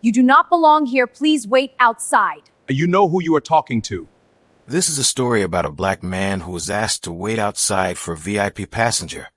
You do not belong here. Please wait outside. You know who you are talking to. This is a story about a black man who was asked to wait outside for a VIP passenger,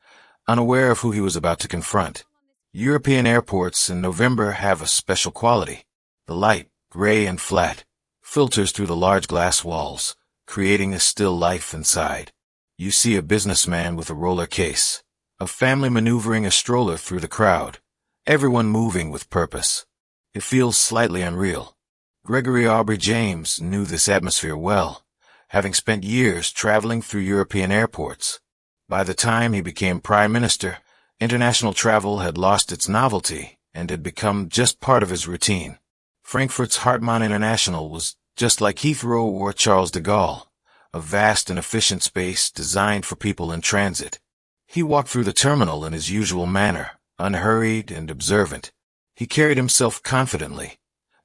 unaware of who he was about to confront. European airports in November have a special quality. The light, gray and flat, filters through the large glass walls, creating a still life inside. You see a businessman with a roller case, a family maneuvering a stroller through the crowd, everyone moving with purpose. It feels slightly unreal. Gregory Aubrey James knew this atmosphere well, having spent years traveling through European airports. By the time he became Prime Minister, international travel had lost its novelty and had become just part of his routine. Frankfurt's Hartmann International was just like Heathrow or Charles de Gaulle, a vast and efficient space designed for people in transit. He walked through the terminal in his usual manner, unhurried and observant. He carried himself confidently,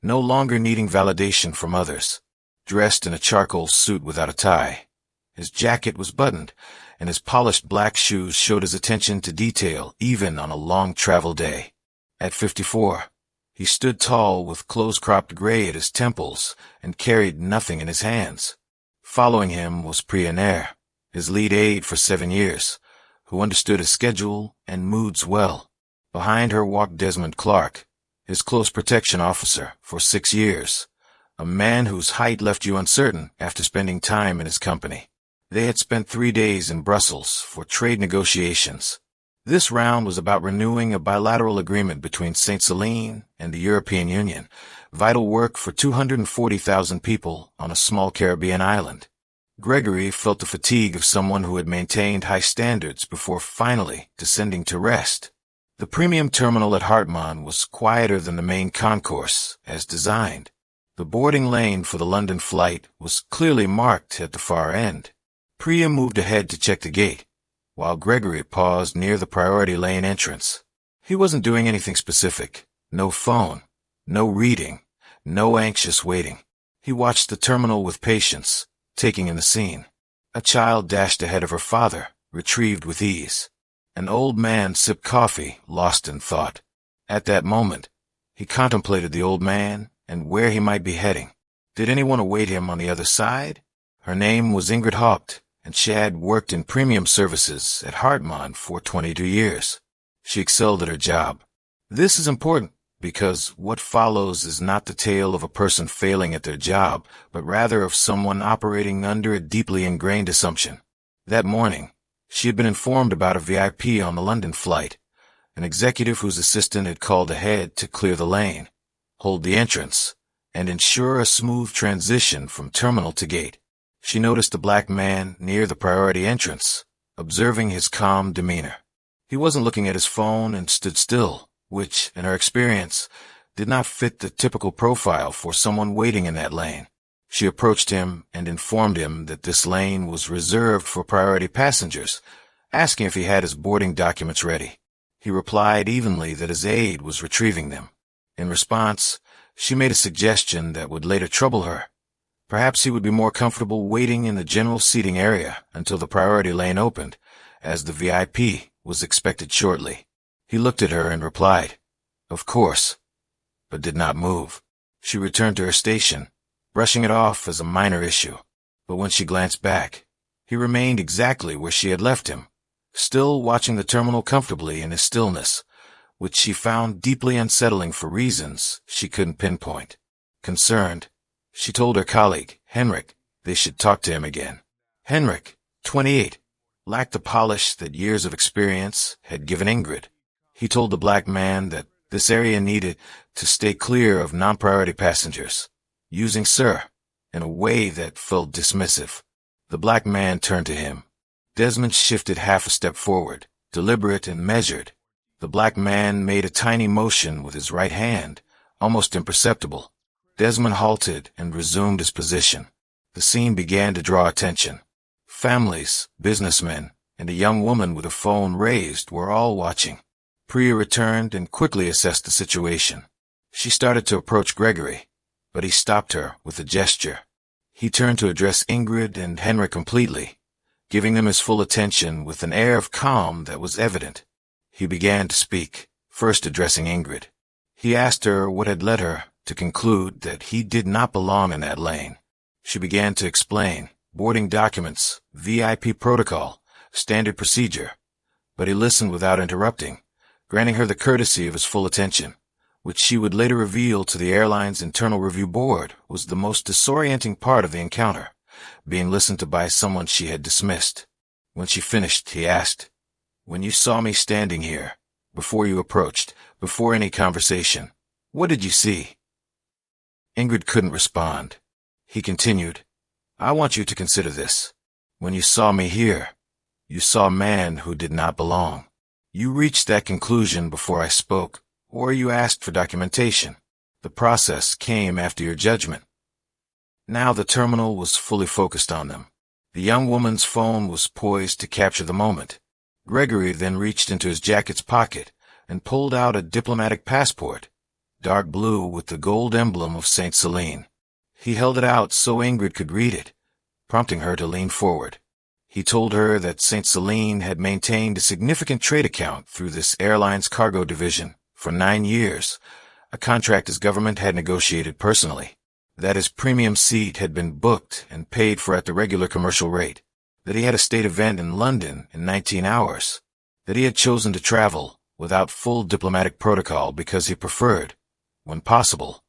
no longer needing validation from others. Dressed in a charcoal suit without a tie, his jacket was buttoned, and his polished black shoes showed his attention to detail even on a long travel day. At 54, he stood tall with close-cropped gray at his temples and carried nothing in his hands. Following him was Priya Nair, his lead aide for 7 years, who understood his schedule and moods well. Behind her walked Desmond Clark, his close protection officer for 6 years, a man whose height left you uncertain after spending time in his company. They had spent 3 days in Brussels for trade negotiations. This round was about renewing a bilateral agreement between St. Celine and the European Union, vital work for 240,000 people on a small Caribbean island. Gregory felt the fatigue of someone who had maintained high standards before finally descending to rest. The premium terminal at Hartmann was quieter than the main concourse, as designed. The boarding lane for the London flight was clearly marked at the far end. Priya moved ahead to check the gate, while Gregory paused near the priority lane entrance. He wasn't doing anything specific. No phone, no reading, no anxious waiting. He watched the terminal with patience, taking in the scene. A child dashed ahead of her father, retrieved with ease. An old man sipped coffee, lost in thought. At that moment, he contemplated the old man and where he might be heading. Did anyone await him on the other side? Her name was Ingrid Haupt, and she had worked in premium services at Hartmann for 22 years. She excelled at her job. This is important because what follows is not the tale of a person failing at their job, but rather of someone operating under a deeply ingrained assumption. That morning, she had been informed about a VIP on the London flight, an executive whose assistant had called ahead to clear the lane, hold the entrance, and ensure a smooth transition from terminal to gate. She noticed a black man near the priority entrance, observing his calm demeanor. He wasn't looking at his phone and stood still, which, in her experience, did not fit the typical profile for someone waiting in that lane. She approached him and informed him that this lane was reserved for priority passengers, asking if he had his boarding documents ready. He replied evenly that his aide was retrieving them. In response, she made a suggestion that would later trouble her. Perhaps he would be more comfortable waiting in the general seating area until the priority lane opened, as the VIP was expected shortly. He looked at her and replied, "Of course," but did not move. She returned to her station, brushing it off as a minor issue. But when she glanced back, he remained exactly where she had left him, still watching the terminal comfortably in his stillness, which she found deeply unsettling for reasons she couldn't pinpoint. Concerned, she told her colleague, Henrik, they should talk to him again. Henrik, 28, lacked the polish that years of experience had given Ingrid. He told the black man that this area needed to stay clear of non-priority passengers, using sir in a way that felt dismissive. The black man turned to him. Desmond shifted half a step forward, deliberate and measured. The black man made a tiny motion with his right hand, almost imperceptible. Desmond halted and resumed his position. The scene began to draw attention. Families, businessmen, and a young woman with a phone raised were all watching. Priya returned and quickly assessed the situation. She started to approach Gregory, but he stopped her with a gesture. He turned to address Ingrid and Henrik completely, giving them his full attention with an air of calm that was evident. He began to speak, first addressing Ingrid. He asked her what had led her to conclude that he did not belong in that lane. She began to explain boarding documents, VIP protocol, standard procedure, but he listened without interrupting, granting her the courtesy of his full attention, which she would later reveal to the airline's internal review board was the most disorienting part of the encounter, being listened to by someone she had dismissed. When she finished, he asked, "When you saw me standing here, before you approached, before any conversation, what did you see?" Ingrid couldn't respond. He continued, "I want you to consider this. When you saw me here, you saw a man who did not belong. You reached that conclusion before I spoke, or you asked for documentation. The process came after your judgment." Now the terminal was fully focused on them. The young woman's phone was poised to capture the moment. Gregory then reached into his jacket's pocket and pulled out a diplomatic passport, dark blue with the gold emblem of St. Celine. He held it out so Ingrid could read it, prompting her to lean forward. He told her that St. Celine had maintained a significant trade account through this airline's cargo division for 9 years, a contract his government had negotiated personally, that his premium seat had been booked and paid for at the regular commercial rate, that he had a state event in London in 19 hours, that he had chosen to travel without full diplomatic protocol because he preferred, when possible,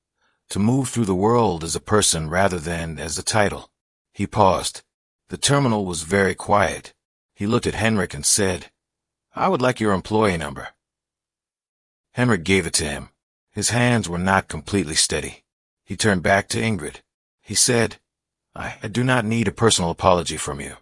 to move through the world as a person rather than as a title. He paused. The terminal was very quiet. He looked at Henrik and said, "I would like your employee number." Henrik gave it to him. His hands were not completely steady. He turned back to Ingrid. He said, I do not need a personal apology from you.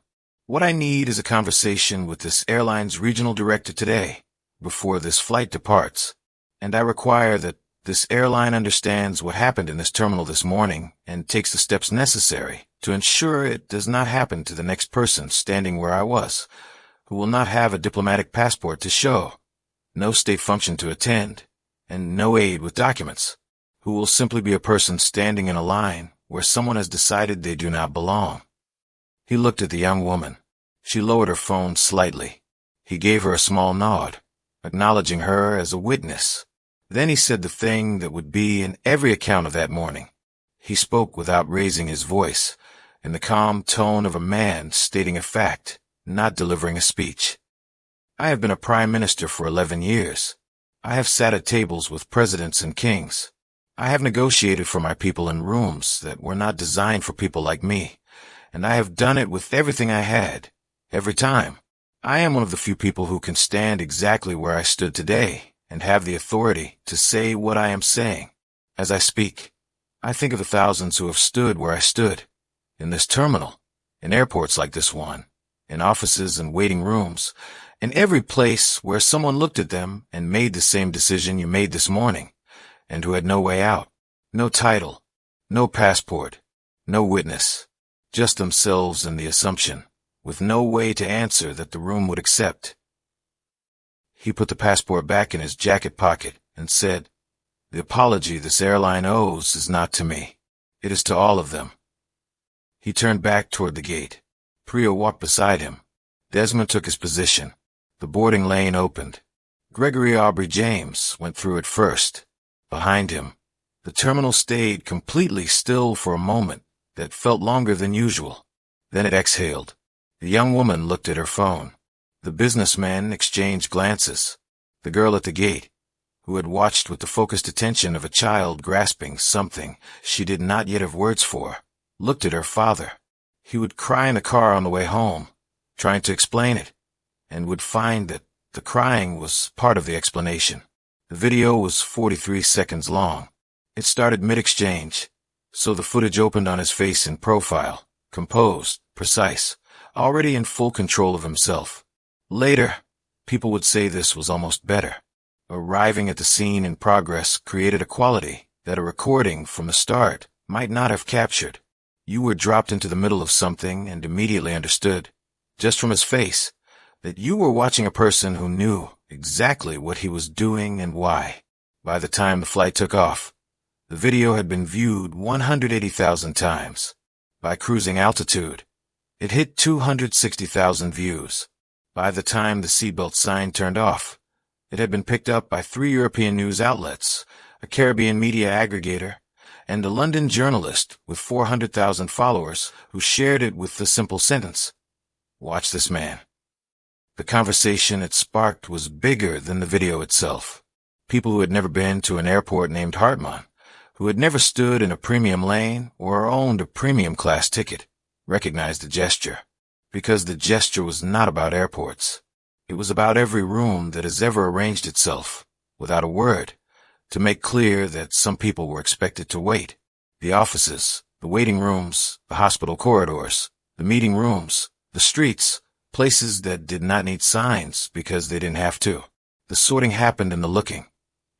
What I need is a conversation with this airline's regional director today, before this flight departs, and I require that this airline understands what happened in this terminal this morning and takes the steps necessary to ensure it does not happen to the next person standing where I was, who will not have a diplomatic passport to show, no state function to attend, and no aid with documents, who will simply be a person standing in a line where someone has decided they do not belong. He looked at the young woman. She lowered her phone slightly. He gave her a small nod, acknowledging her as a witness. Then he said the thing that would be in every account of that morning. He spoke without raising his voice, in the calm tone of a man stating a fact, not delivering a speech. I have been a prime minister for 11 years. I have sat at tables with presidents and kings. I have negotiated for my people in rooms that were not designed for people like me, and I have done it with everything I had, every time. I am one of the few people who can stand exactly where I stood today and have the authority to say what I am saying. As I speak, I think of the thousands who have stood where I stood, in this terminal, in airports like this one, in offices and waiting rooms, in every place where someone looked at them and made the same decision you made this morning, and who had no way out, no title, no passport, no witness, just themselves and the assumption, with no way to answer that the room would accept. He put the passport back in his jacket pocket and said, "The apology this airline owes is not to me. It is to all of them." He turned back toward the gate. Priya walked beside him. Desmond took his position. The boarding lane opened. Gregory Aubrey James went through it first. Behind him, the terminal stayed completely still for a moment that felt longer than usual. Then it exhaled. The young woman looked at her phone. The businessmen exchanged glances. The girl at the gate, who had watched with the focused attention of a child grasping something she did not yet have words for, looked at her father. He would cry in the car on the way home, trying to explain it, and would find that the crying was part of the explanation. The video was 43 seconds long. It started mid-exchange, so the footage opened on his face in profile, composed, precise, already in full control of himself. Later, people would say this was almost better. Arriving at the scene in progress created a quality that a recording from the start might not have captured. You were dropped into the middle of something and immediately understood, just from his face, that you were watching a person who knew exactly what he was doing and why. By the time the flight took off, the video had been viewed 180,000 times. By cruising altitude, it hit 260,000 views. By the time the seatbelt sign turned off, it had been picked up by 3 European news outlets, a Caribbean media aggregator, and a London journalist with 400,000 followers who shared it with the simple sentence, "Watch this man." The conversation it sparked was bigger than the video itself. People who had never been to an airport named Hartman, who had never stood in a premium lane or owned a premium class ticket, recognized the gesture. Because the gesture was not about airports. It was about every room that has ever arranged itself, without a word, to make clear that some people were expected to wait. The offices, the waiting rooms, the hospital corridors, the meeting rooms, the streets, places that did not need signs because they didn't have to. The sorting happened in the looking,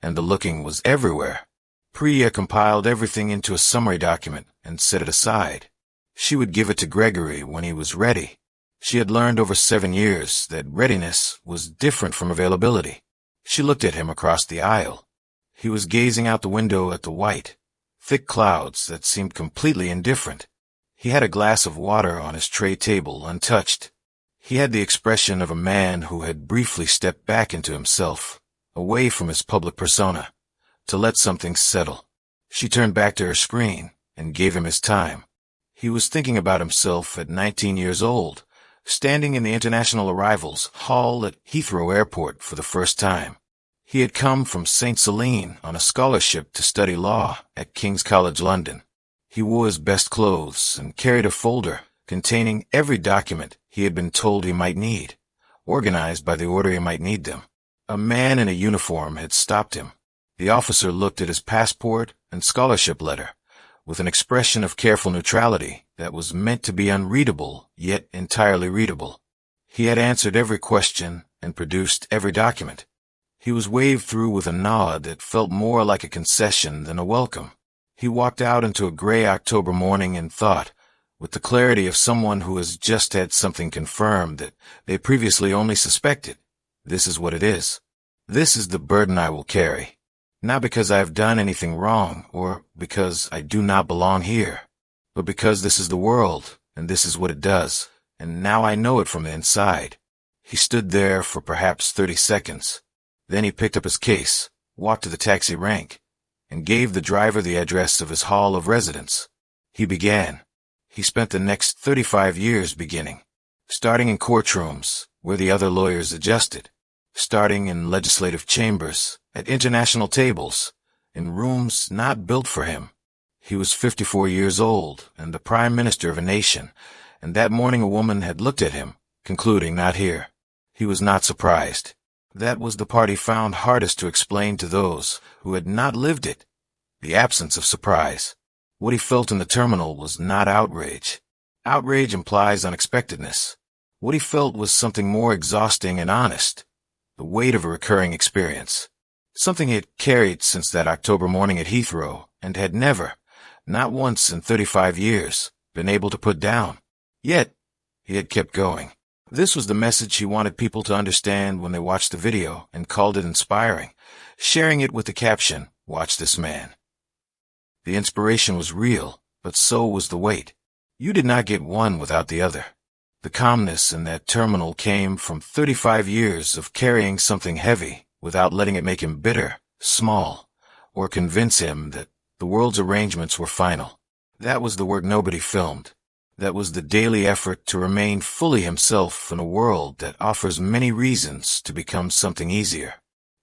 and the looking was everywhere. Priya compiled everything into a summary document and set it aside. She would give it to Gregory when he was ready. She had learned over 7 years that readiness was different from availability. She looked at him across the aisle. He was gazing out the window at the white, thick clouds that seemed completely indifferent. He had a glass of water on his tray table, untouched. He had the expression of a man who had briefly stepped back into himself, away from his public persona, to let something settle. She turned back to her screen and gave him his time. He was thinking about himself at 19 years old, standing in the international arrivals hall at Heathrow Airport for the first time. He had come from St. Celine on a scholarship to study law at King's College London. He wore his best clothes and carried a folder containing every document he had been told he might need, organized by the order he might need them. A man in a uniform had stopped him. The officer looked at his passport and scholarship letter with an expression of careful neutrality that was meant to be unreadable, yet entirely readable. He had answered every question and produced every document. He was waved through with a nod that felt more like a concession than a welcome. He walked out into a gray October morning and thought, with the clarity of someone who has just had something confirmed that they previously only suspected, "This is what it is. This is the burden I will carry. Not because I have done anything wrong or because I do not belong here, but because this is the world and this is what it does, and now I know it from the inside." He stood there for perhaps 30 seconds. Then he picked up his case, walked to the taxi rank, and gave the driver the address of his hall of residence. He began. He spent the next 35 years beginning, starting in courtrooms where the other lawyers adjusted, starting in legislative chambers, at international tables, in rooms not built for him. He was 54 years old and the prime minister of a nation, and that morning a woman had looked at him, concluding not here. He was not surprised. That was the part he found hardest to explain to those who had not lived it, the absence of surprise. What he felt in the terminal was not outrage. Outrage implies unexpectedness. What he felt was something more exhausting and honest, the weight of a recurring experience. Something he had carried since that October morning at Heathrow and had never, not once in 35 years, been able to put down. Yet, he had kept going. This was the message he wanted people to understand when they watched the video and called it inspiring, sharing it with the caption, "Watch this man." The inspiration was real, but so was the weight. You did not get one without the other. The calmness in that terminal came from 35 years of carrying something heavy without letting it make him bitter, small, or convince him that the world's arrangements were final. That was the work nobody filmed. That was the daily effort to remain fully himself in a world that offers many reasons to become something easier.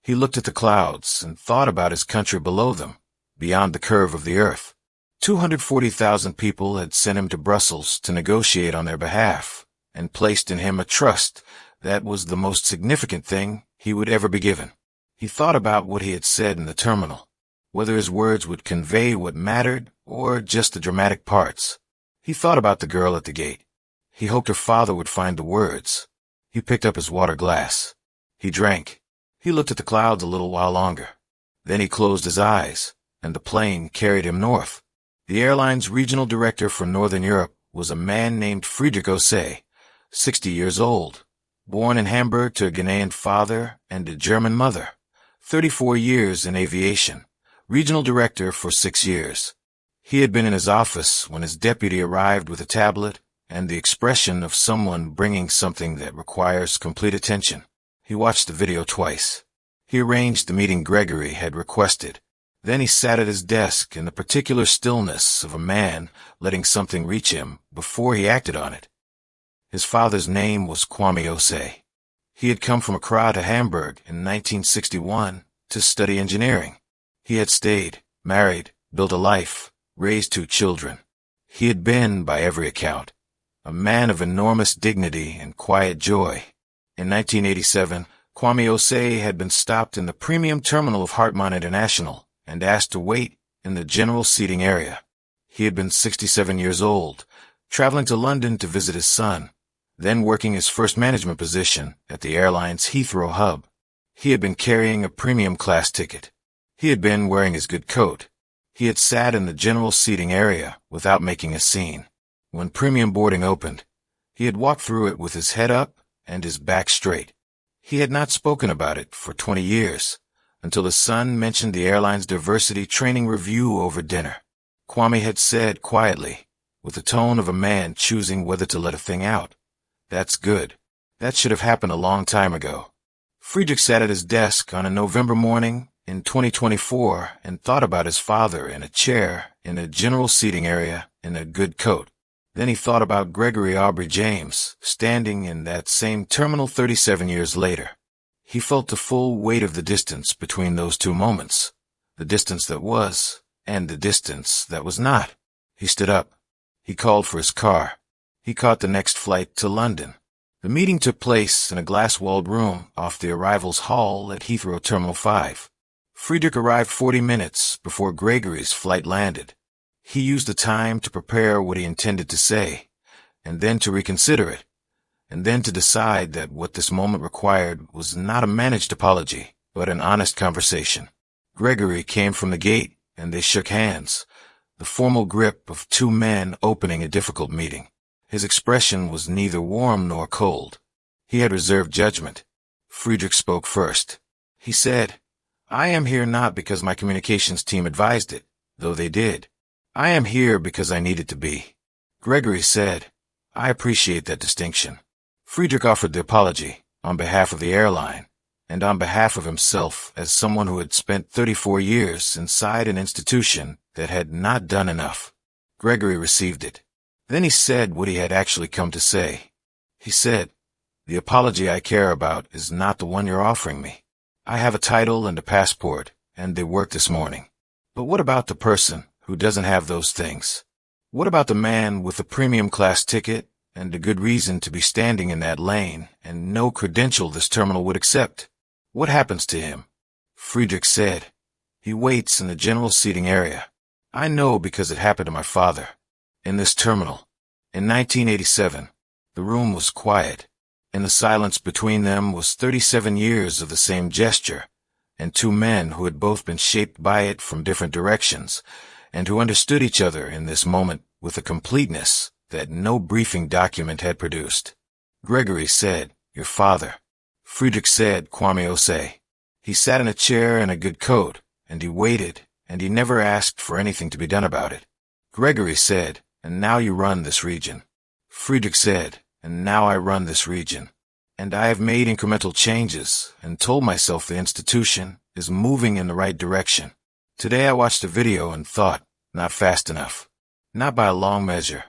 He looked at the clouds and thought about his country below them, beyond the curve of the earth. 240,000 people had sent him to Brussels to negotiate on their behalf, and placed in him a trust that was the most significant thing he would ever be given. He thought about what he had said in the terminal, whether his words would convey what mattered or just the dramatic parts. He thought about the girl at the gate. He hoped her father would find the words. He picked up his water glass. He drank. He looked at the clouds a little while longer. Then he closed his eyes, and the plane carried him north. The airline's regional director for Northern Europe was a man named Friedrich Osei, 60 years old, born in Hamburg to a Ghanaian father and a German mother, 34 years in aviation, regional director for 6 years. He had been in his office when his deputy arrived with a tablet and the expression of someone bringing something that requires complete attention. He watched the video twice. He arranged the meeting Gregory had requested, Then he sat at his desk in the particular stillness of a man letting something reach him before he acted on it. His father's name was Kwame Osei. He had come from Accra to Hamburg in 1961 to study engineering. He had stayed, married, built a life, raised 2 children. He had been, by every account, a man of enormous dignity and quiet joy. In 1987, Kwame Osei had been stopped in the premium terminal of Hartmann International and asked to wait in the general seating area. He had been 67 years old, traveling to London to visit his son, then working his first management position at the airline's Heathrow hub. He had been carrying a premium class ticket. He had been wearing his good coat. He had sat in the general seating area without making a scene. When premium boarding opened, he had walked through it with his head up and his back straight. He had not spoken about it for 20 years, until his son mentioned the airline's diversity training review over dinner. Kwame had said quietly, with the tone of a man choosing whether to let a thing out, "That's good. That should have happened a long time ago." Friedrich sat at his desk on a November morning in 2024 and thought about his father in a chair in a general seating area in a good coat. Then he thought about Gregory Aubrey James standing in that same terminal 37 years later. He felt the full weight of the distance between those 2 moments, the distance that was and the distance that was not. He stood up. He called for his car. He caught the next flight to London. The meeting took place in a glass-walled room off the arrivals hall at Heathrow Terminal 5. Friedrich arrived 40 minutes before Gregory's flight landed. He used the time to prepare what he intended to say, and then to reconsider it, and then to decide that what this moment required was not a managed apology, but an honest conversation. Gregory came from the gate, and they shook hands, the formal grip of 2 men opening a difficult meeting. His expression was neither warm nor cold. He had reserved judgment. Friedrich spoke first. He said, "I am here not because my communications team advised it, though they did. I am here because I needed to be." Gregory said, "I appreciate that distinction." Friedrich offered the apology on behalf of the airline and on behalf of himself as someone who had spent 34 years inside an institution that had not done enough. Gregory received it. Then he said what he had actually come to say. He said, "The apology I care about is not the one you're offering me. I have a title and a passport, and they work this morning. But what about the person who doesn't have those things? What about the man with a premium class ticket and a good reason to be standing in that lane and no credential this terminal would accept? What happens to him?" Friedrich said, "He waits in the general seating area. I know because it happened to my father. In this terminal, in 1987, the room was quiet. In the silence between them was 37 years of the same gesture, and 2 men who had both been shaped by it from different directions, and who understood each other in this moment with a completeness that no briefing document had produced." Gregory said, "Your father." Friedrich said, "Kwame Osei." He sat in a chair in a good coat, and he waited, and he never asked for anything to be done about it. Gregory said, "And now you run this region." Friedrich said, "And now I run this region. And I have made incremental changes and told myself the institution is moving in the right direction. Today I watched a video and thought, not fast enough. Not by a long measure."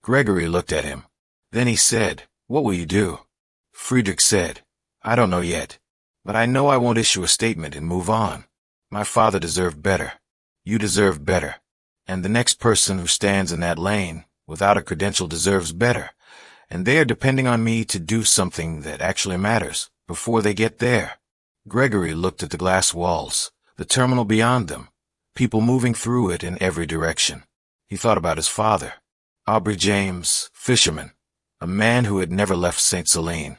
Gregory looked at him. Then he said, "What will you do?" Friedrich said, "I don't know yet. But I know I won't issue a statement and move on. My father deserved better. You deserve better. And the next person who stands in that lane without a credential deserves better. And they are depending on me to do something that actually matters before they get there." Gregory looked at the glass walls, the terminal beyond them, people moving through it in every direction. He thought about his father, Aubrey James, fisherman, a man who had never left St. Celine.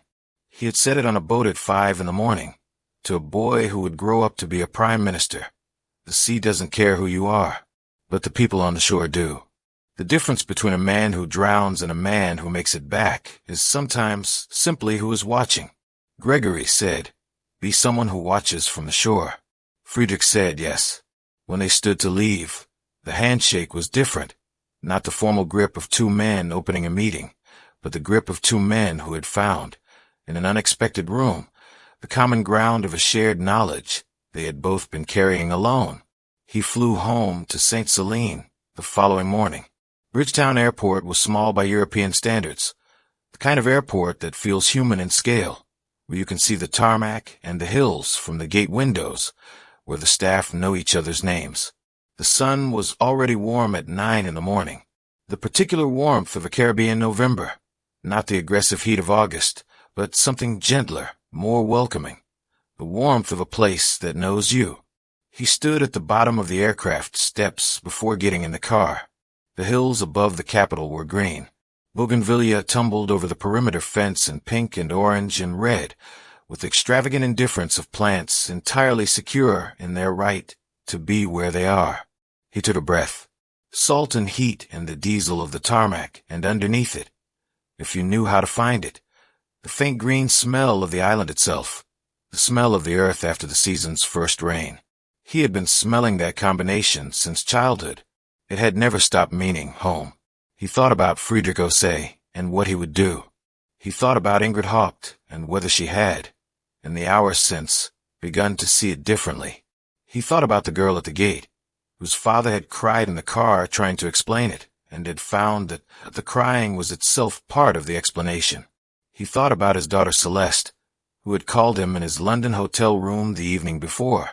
He had set it on a boat at 5 in the morning, to a boy who would grow up to be a prime minister. The sea doesn't care who you are, but the people on the shore do. The difference between a man who drowns and a man who makes it back is sometimes simply who is watching. Gregory said, "Be someone who watches from the shore." Friedrich said yes. When they stood to leave, the handshake was different, not the formal grip of 2 men opening a meeting, but the grip of 2 men who had found, in an unexpected room, the common ground of a shared knowledge they had both been carrying alone. He flew home to St. Celine the following morning. Bridgetown Airport was small by European standards, the kind of airport that feels human in scale, where you can see the tarmac and the hills from the gate windows, where the staff know each other's names. The sun was already warm at 9 in the morning, the particular warmth of a Caribbean November, not the aggressive heat of August, but something gentler, more welcoming, the warmth of a place that knows you. He stood at the bottom of the aircraft steps before getting in the car. The hills above the Capitol were green. Bougainvillea tumbled over the perimeter fence in pink and orange and red, with extravagant indifference of plants entirely secure in their right to be where they are. He took a breath. Salt and heat and the diesel of the tarmac, and underneath it, if you knew how to find it, the faint green smell of the island itself, the smell of the earth after the season's first rain. He had been smelling that combination since childhood. It had never stopped meaning home. He thought about Friedrich Osei and what he would do. He thought about Ingrid Haupt and whether she had, in the hours since, begun to see it differently. He thought about the girl at the gate, whose father had cried in the car trying to explain it, and had found that the crying was itself part of the explanation. He thought about his daughter Celeste, who had called him in his London hotel room the evening before.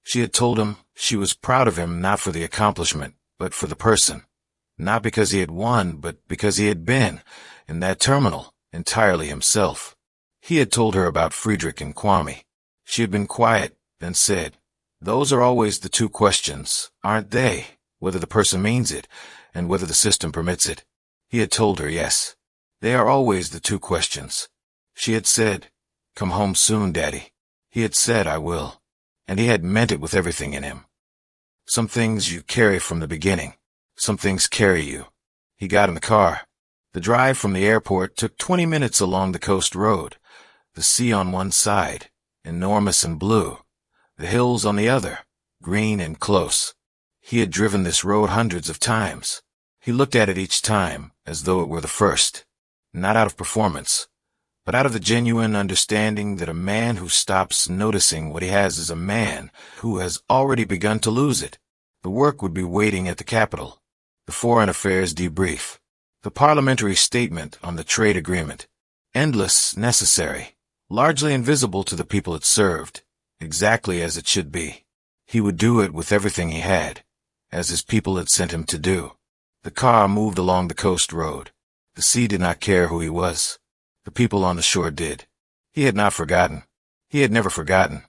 She had told him she was proud of him not for the accomplishment, but for the person. Not because he had won, but because he had been, in that terminal, entirely himself. He had told her about Friedrich and Kwame. She had been quiet, then said, "Those are always the two questions, aren't they? Whether the person means it, and whether the system permits it." He had told her, yes. They are always the two questions. She had said, "Come home soon, Daddy." He had said, "I will." And he had meant it with everything in him. Some things you carry from the beginning. Some things carry you. He got in the car. The drive from the airport took 20 minutes along the coast road. The sea on one side, enormous and blue. The hills on the other, green and close. He had driven this road hundreds of times. He looked at it each time as though it were the first. Not out of performance, but out of the genuine understanding that a man who stops noticing what he has is a man who has already begun to lose it. The work would be waiting at the Capitol. The Foreign Affairs debrief. The parliamentary statement on the trade agreement. Endless, necessary, largely invisible to the people it served, exactly as it should be. He would do it with everything he had, as his people had sent him to do. The car moved along the coast road. The sea did not care who he was. The people on the shore did. He had not forgotten. He had never forgotten.